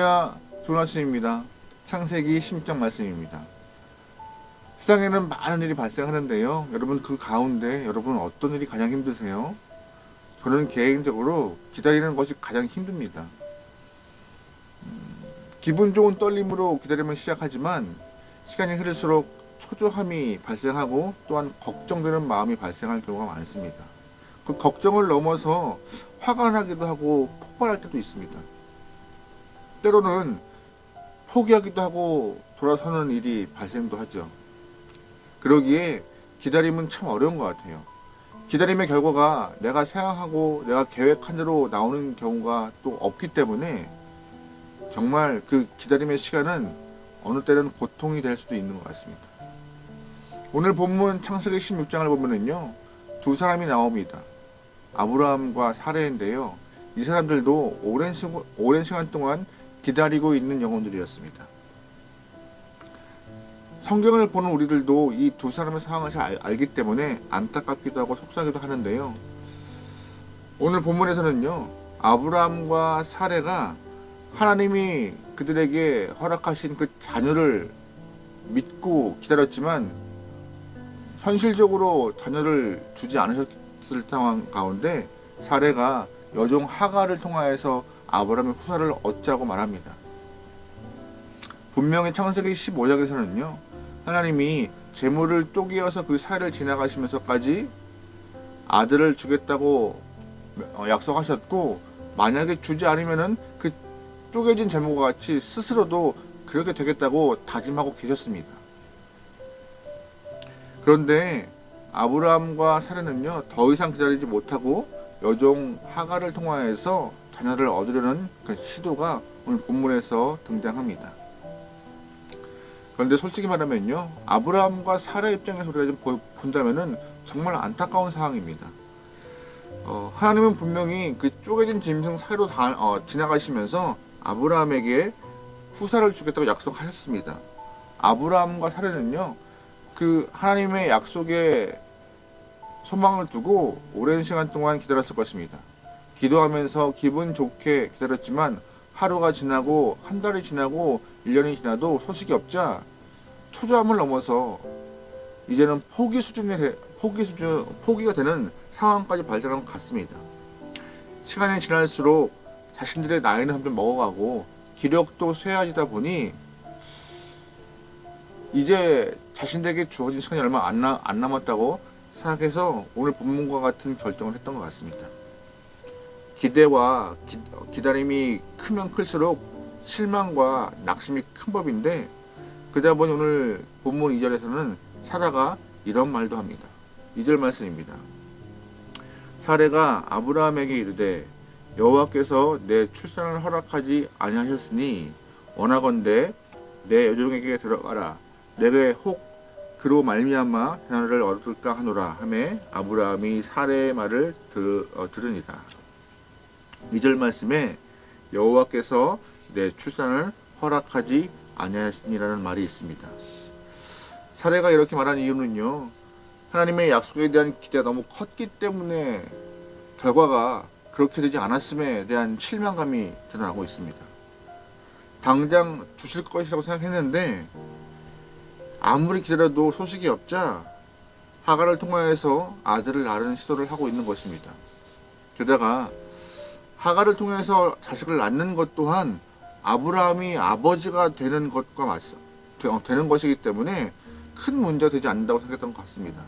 할렐루야, 좋은 아침입니다. 창세기 16장 말씀입니다. 세상에는 많은 일이 발생하는데요. 여러분 그 가운데 여러분 어떤 일이 가장 힘드세요? 저는 개인적으로 기다리는 것이 가장 힘듭니다. 기분 좋은 떨림으로 기다림을 시작하지만 시간이 흐를수록 초조함이 발생하고 또한 걱정되는 마음이 발생할 경우가 많습니다. 그 걱정을 넘어서 화가 나기도 하고 폭발할 때도 있습니다. 때로는 포기하기도 하고 돌아서는 일이 발생도 하죠. 그러기에 기다림은 참 어려운 것 같아요. 기다림의 결과가 내가 생각하고 내가 계획한 대로 나오는 경우가 또 없기 때문에 정말 그 기다림의 시간은 어느 때는 고통이 될 수도 있는 것 같습니다. 오늘 본문 창세기 16장을 보면은요, 두 사람이 나옵니다. 아브라함과 사레인데요. 이 사람들도 오랜 시간 동안 기다리고 있는 영혼들이었습니다. 성경을 보는 우리들도 이 두 사람의 상황을 잘 알기 때문에 안타깝기도 하고 속상하기도 하는데요. 오늘 본문에서는요, 아브라함과 사레가 하나님이 그들에게 허락하신 그 자녀를 믿고 기다렸지만 현실적으로 자녀를 주지 않으셨을 상황 가운데 사레가 여종 하갈을 통하여서 아브라함의 후사를 얻자고 말합니다. 분명히 창세기 15장에서는요, 하나님이 재물을 쪼개어서 그 사이를 지나가시면서까지 아들을 주겠다고 약속하셨고, 만약에 주지 않으면은 그 쪼개진 재물과 같이 스스로도 그렇게 되겠다고 다짐하고 계셨습니다. 그런데 아브라함과 사레는요, 더 이상 기다리지 못하고 여종 하갈을 통하여서 자녀를 얻으려는 그 시도가 오늘 본문에서 등장합니다. 그런데 솔직히 말하면요, 아브라함과 사라 입장에서 우리가 좀 본다면은 정말 안타까운 상황입니다. 하나님은 분명히 그 쪼개진 짐승 사이로 지나가시면서 아브라함에게 후사를 주겠다고 약속하셨습니다. 아브라함과 사라는요, 그 하나님의 약속에 소망을 두고 오랜 시간 동안 기다렸을 것입니다. 기도하면서 기분 좋게 기다렸지만 하루가 지나고 한 달이 지나고 1년이 지나도 소식이 없자 초조함을 넘어서 이제는 포기가 되는 상황까지 발전한 것 같습니다. 시간이 지날수록 자신들의 나이는 점점 먹어가고 기력도 쇠해지다 보니 이제 자신들에게 주어진 시간이 얼마 안 남았다고 생각해서 오늘 본문과 같은 결정을 했던 것 같습니다. 기대와 기다림이 크면 클수록 실망과 낙심이 큰 법인데, 그러다 보니 오늘 본문 2절에서는 사라가 이런 말도 합니다. 2절 말씀입니다. 사레가 아브라함에게 이르되 여호와께서 내 출산을 허락하지 아니하셨으니 원하건대 내 여종에게 들어가라. 내게 혹 그로 말미암아 자녀를 얻을까 하노라 하매 아브라함이 사레의 말을 들으니라. 2절 말씀에 여호와께서 내 출산을 허락하지 아니하시니라는 말이 있습니다. 사레가 이렇게 말한 이유는요, 하나님의 약속에 대한 기대가 너무 컸기 때문에 결과가 그렇게 되지 않았음에 대한 실망감이 드러나고 있습니다. 당장 주실 것이라고 생각했는데 아무리 기다려도 소식이 없자 하갈을 통하여서 아들을 낳는 시도를 하고 있는 것입니다. 게다가 하갈을 통해서 자식을 낳는 것 또한 아브라함이 아버지가 되는 것이기 때문에 큰 문제가 되지 않는다고 생각했던 것 같습니다.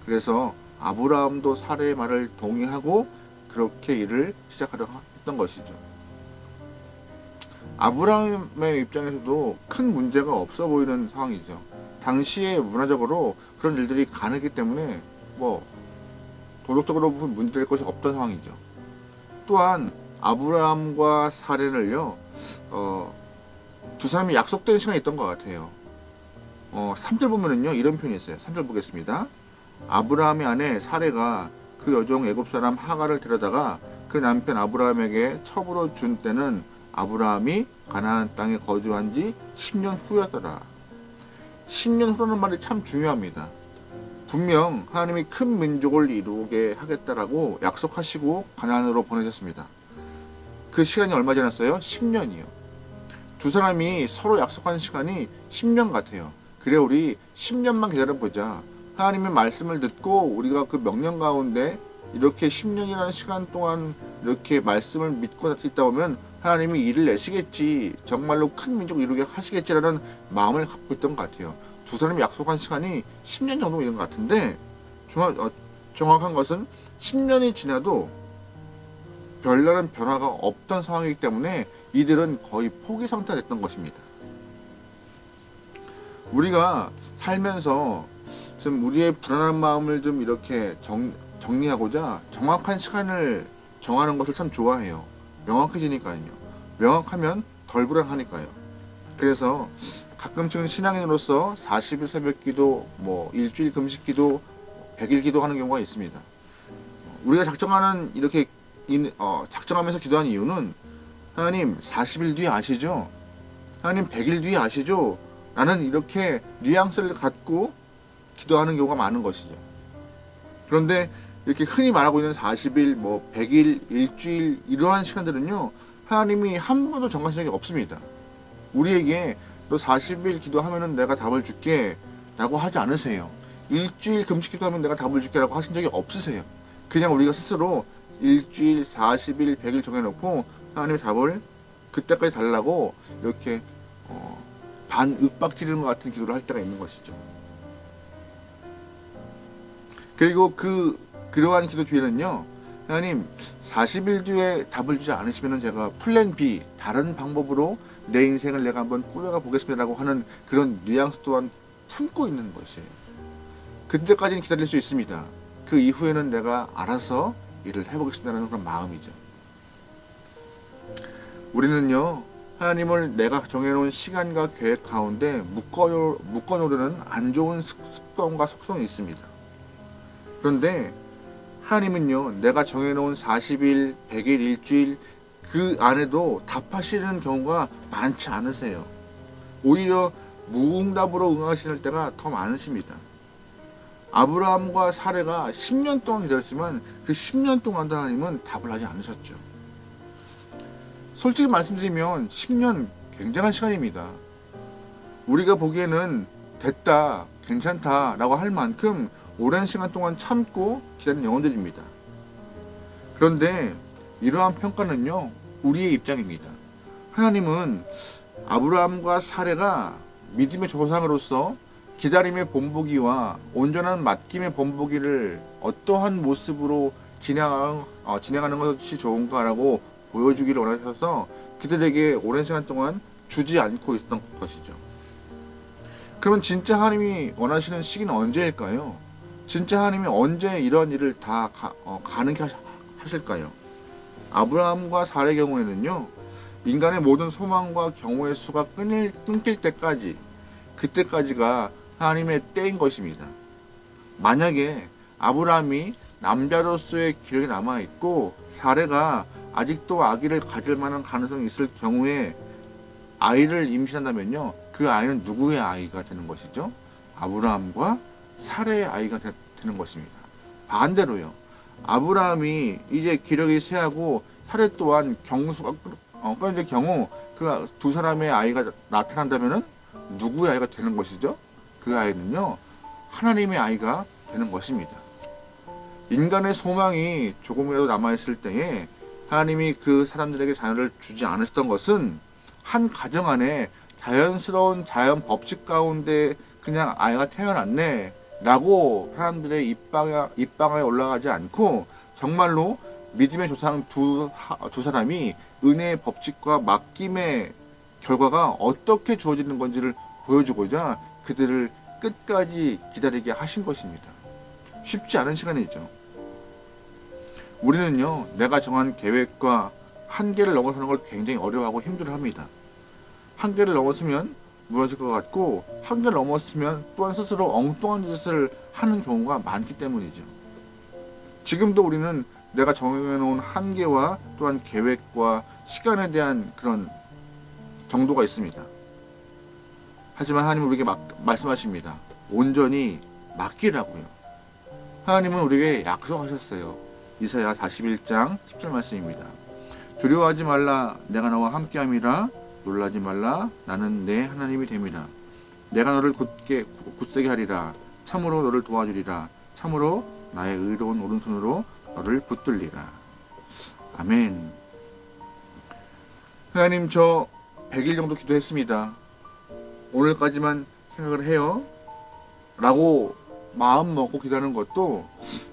그래서 아브라함도 사레의 말을 동의하고 그렇게 일을 시작하려고 했던 것이죠. 아브라함의 입장에서도 큰 문제가 없어 보이는 상황이죠. 당시에 문화적으로 그런 일들이 가능했기 때문에 도덕적으로 문제될 것이 없던 상황이죠. 또한 아브라함과 사레를요, 두 사람이 약속된 시간이 있던 것 같아요. 3절 보면은요, 이런 표현이 있어요. 3절 보겠습니다. 아브라함의 아내 사레가 그 여종 애굽 사람 하갈을 데려다가 그 남편 아브라함에게 첩으로 준 때는 아브라함이 가나안 땅에 거주한 지 10년 후였더라. 10년 후라는 말이 참 중요합니다. 분명 하나님이 큰 민족을 이루게 하겠다라고 약속하시고 가나안으로 보내셨습니다. 그 시간이 얼마 지났어요? 10년이요. 두 사람이 서로 약속한 시간이 10년 같아요. 그래 우리 10년만 기다려보자. 하나님의 말씀을 듣고 우리가 그 명령 가운데 이렇게 10년이라는 시간 동안 이렇게 말씀을 믿고 있다 보면 하나님이 일을 내시겠지, 정말로 큰 민족을 이루게 하시겠지라는 마음을 갖고 있던 것 같아요. 두 사람이 약속한 시간이 10년 정도 있는 것 같은데 정확한 것은 10년이 지나도 별다른 변화가 없던 상황이기 때문에 이들은 거의 포기 상태가 됐던 것입니다. 우리가 살면서 좀 우리의 불안한 마음을 좀 이렇게 정리하고자 정확한 시간을 정하는 것을 참 좋아해요. 명확해지니까요. 명확하면 덜 불안하니까요. 그래서 가끔씩은 신앙인으로서 40일 새벽 기도, 일주일 금식 기도, 100일 기도하는 경우가 있습니다. 우리가 작정하면서 기도하는 이유는 하나님 40일 뒤에 아시죠? 하나님 100일 뒤에 아시죠? 나는 이렇게 뉘앙스를 갖고 기도하는 경우가 많은 것이죠. 그런데 이렇게 흔히 말하고 있는 40일, 100일, 일주일 이러한 시간들은요, 하나님이 한 번도 정하신 적이 없습니다. 우리에게 너 40일 기도하면은 내가 답을 줄게 라고 하지 않으세요. 일주일 금식 기도하면 내가 답을 줄게 라고 하신 적이 없으세요. 그냥 우리가 스스로 일주일, 40일, 100일 정해놓고 하나님의 답을 그때까지 달라고 이렇게 반윽박 지르는 것 같은 기도를 할 때가 있는 것이죠. 그리고 그러한 기도 뒤에는요, 하나님 40일 뒤에 답을 주지 않으시면 제가 플랜 B, 다른 방법으로 내 인생을 내가 한번 꾸려가 보겠습니다라고 하는 그런 뉘앙스 또한 품고 있는 것이에요. 그때까지는 기다릴 수 있습니다. 그 이후에는 내가 알아서 일을 해보겠습니다라는 그런 마음이죠. 우리는요, 하나님을 내가 정해놓은 시간과 계획 가운데 묶어놓으려는 안 좋은 습관과 속성이 있습니다. 그런데 하나님은요, 내가 정해놓은 40일, 100일, 일주일 그 안에도 답하시는 경우가 많지 않으세요. 오히려 무응답으로 응하실 때가 더 많으십니다. 아브라함과 사레가 10년 동안 기다렸지만 그 10년 동안도 하나님은 답을 하지 않으셨죠. 솔직히 말씀드리면 10년 굉장한 시간입니다. 우리가 보기에는 됐다, 괜찮다 라고 할 만큼 오랜 시간 동안 참고 기다린 영혼들입니다. 그런데 이러한 평가는요, 우리의 입장입니다. 하나님은 아브라함과 사레가 믿음의 조상으로서 기다림의 본보기와 온전한 맡김의 본보기를 어떠한 모습으로 진행하는 것이 좋은가라고 보여주기를 원하셔서 그들에게 오랜 시간 동안 주지 않고 있었던 것이죠. 그러면 진짜 하나님이 원하시는 시기는 언제일까요? 진짜 하나님이 언제 이런 일을 다 가능케 하실까요? 아브라함과 사라의 경우에는요, 인간의 모든 소망과 경우의 수가 끊길 때까지, 그때까지가 하나님의 때인 것입니다. 만약에 아브라함이 남자로서의 기력이 남아있고 사레가 아직도 아기를 가질 만한 가능성이 있을 경우에 아이를 임신한다면요, 그 아이는 누구의 아이가 되는 것이죠? 아브라함과 사레의 아이가 되는 것입니다. 반대로요, 아브라함이 이제 기력이 쇠하고 사레 또한 경수가 끊어질 경우 그 두 사람의 아이가 나타난다면은 누구의 아이가 되는 것이죠? 그 아이는요, 하나님의 아이가 되는 것입니다. 인간의 소망이 조금이라도 남아있을 때에 하나님이 그 사람들에게 자녀를 주지 않으셨던 것은 한 가정 안에 자연스러운 자연 법칙 가운데 그냥 아이가 태어났네 라고 사람들의 입방아에 올라가지 않고 정말로 믿음의 조상 두 사람이 은혜의 법칙과 맡김의 결과가 어떻게 주어지는 건지를 보여주고자 그들을 끝까지 기다리게 하신 것입니다. 쉽지 않은 시간이죠. 우리는요, 내가 정한 계획과 한계를 넘어서는 걸 굉장히 어려워하고 힘들어합니다. 한계를 넘었으면 무너질 것 같고, 한계를 넘었으면 또한 스스로 엉뚱한 짓을 하는 경우가 많기 때문이죠. 지금도 우리는 내가 정해놓은 한계와 또한 계획과 시간에 대한 그런 정도가 있습니다. 하지만 하나님은 우리에게 말씀하십니다. 온전히 맡기라고요. 하나님은 우리에게 약속하셨어요. 이사야 41장 10절 말씀입니다. 두려워하지 말라, 내가 너와 함께함이라. 놀라지 말라. 나는 내 하나님이 됨이라. 내가 너를 굳세게 하리라. 참으로 너를 도와주리라. 참으로 나의 의로운 오른손으로 너를 붙들리라. 아멘. 하나님, 저 100일 정도 기도했습니다. 오늘까지만 생각을 해요 라고 마음 먹고 기도하는 것도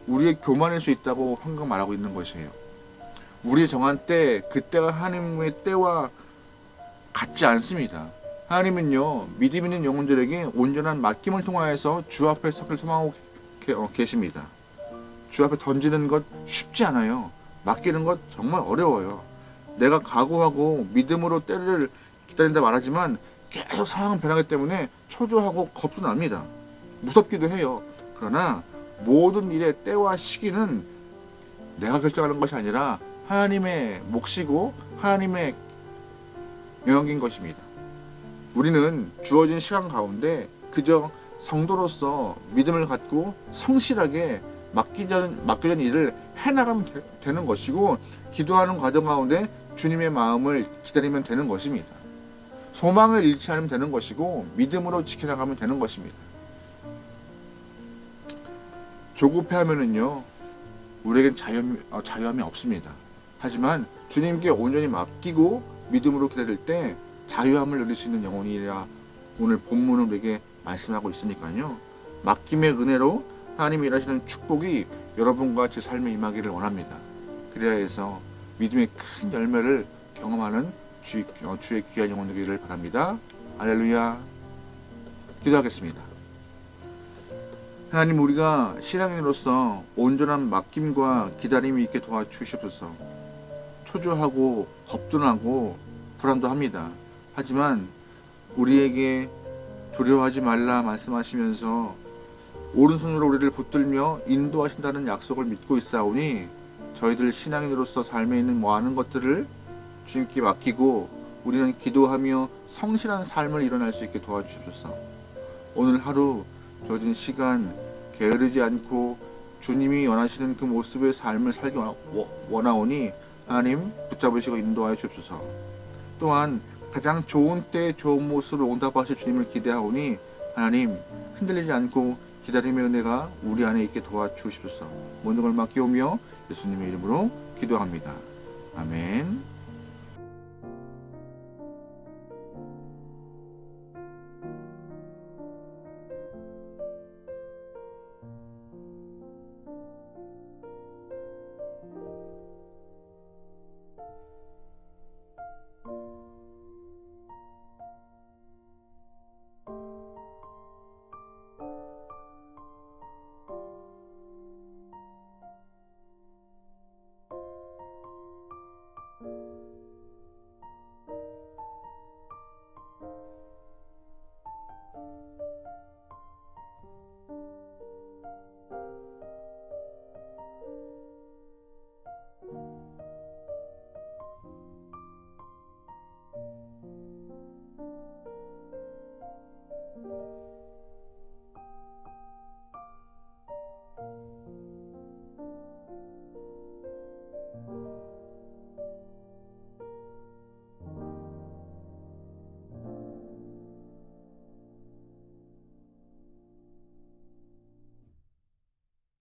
우리의 교만일 수 있다고 항상 말하고 있는 것이에요. 우리 정한 때, 그때가 하나님의 때와 같지 않습니다. 하나님은요, 믿음 있는 영혼들에게 온전한 맡김을 통하여서 주 앞에 서길 소망하고 계십니다. 주 앞에 던지는 것 쉽지 않아요. 맡기는 것 정말 어려워요. 내가 각오하고 믿음으로 때를 기다린다 말하지만 계속 상황은 변하기 때문에 초조하고 겁도 납니다. 무섭기도 해요. 그러나 모든 일의 때와 시기는 내가 결정하는 것이 아니라 하나님의 몫이고 하나님의 영역인 것입니다. 우리는 주어진 시간 가운데 그저 성도로서 믿음을 갖고 성실하게 맡겨진 일을 해나가면 되는 것이고, 기도하는 과정 가운데 주님의 마음을 기다리면 되는 것입니다. 소망을 잃지 않으면 되는 것이고 믿음으로 지켜나가면 되는 것입니다. 조급해하면은요, 우리에겐 자유함이 없습니다. 하지만 주님께 온전히 맡기고 믿음으로 기다릴 때 자유함을 누릴 수 있는 영혼이라 오늘 본문은 우리에게 말씀하고 있으니까요. 맡김의 은혜로 하나님이 일하시는 축복이 여러분과 제 삶에 임하기를 원합니다. 그래야 해서 믿음의 큰 열매를 경험하는 주의 귀한 영혼 되기를 바랍니다. 할렐루야. 기도하겠습니다. 하나님, 우리가 신앙인으로서 온전한 맡김과 기다림이 있게 도와주시옵소서. 초조하고 겁도 나고 불안도 합니다. 하지만 우리에게 두려워하지 말라 말씀하시면서 오른손으로 우리를 붙들며 인도하신다는 약속을 믿고 있사오니 저희들 신앙인으로서 삶에 있는 많은 것들을 주님께 맡기고 우리는 기도하며 성실한 삶을 일어날 수 있게 도와주십소서. 오늘 하루 주어진 시간 게으르지 않고 주님이 원하시는 그 모습의 삶을 살기 원하오니 하나님 붙잡으시고 인도하여 주옵소서. 또한 가장 좋은 때 좋은 모습으로 응답하실 주님을 기대하오니 하나님 흔들리지 않고 기다림의 은혜가 우리 안에 있게 도와주십소서. 모든 걸 맡기오며 예수님의 이름으로 기도합니다. 아멘.